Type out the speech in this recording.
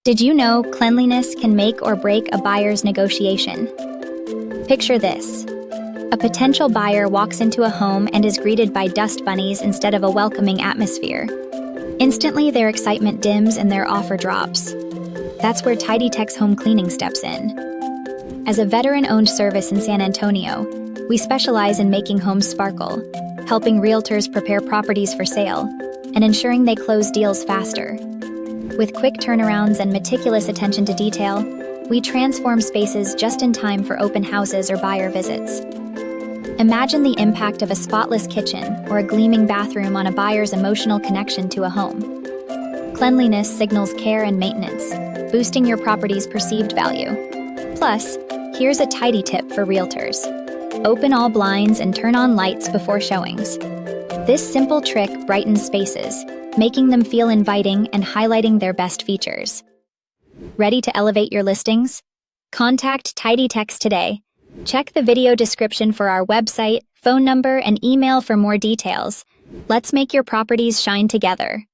Did you know cleanliness can make or break a buyer's negotiation? Picture this. A potential buyer walks into a home and is greeted by dust bunnies instead of a welcoming atmosphere. Instantly, their excitement dims and their offer drops. That's where TidyTex home cleaning steps in. As a veteran-owned service in San Antonio, we specialize in making homes sparkle, helping realtors prepare properties for sale, and ensuring they close deals faster. With quick turnarounds and meticulous attention to detail, we transform spaces just in time for open houses or buyer visits. Imagine the impact of a spotless kitchen or a gleaming bathroom on a buyer's emotional connection to a home. Cleanliness signals care and maintenance, boosting your property's perceived value. Plus, here's a tidy tip for realtors. Open all blinds and turn on lights before showings. This simple trick brightens spaces, making them feel inviting and highlighting their best features. Ready to elevate your listings? Contact TidyTex today. Check the video description for our website, phone number, and email for more details. Let's make your properties shine together.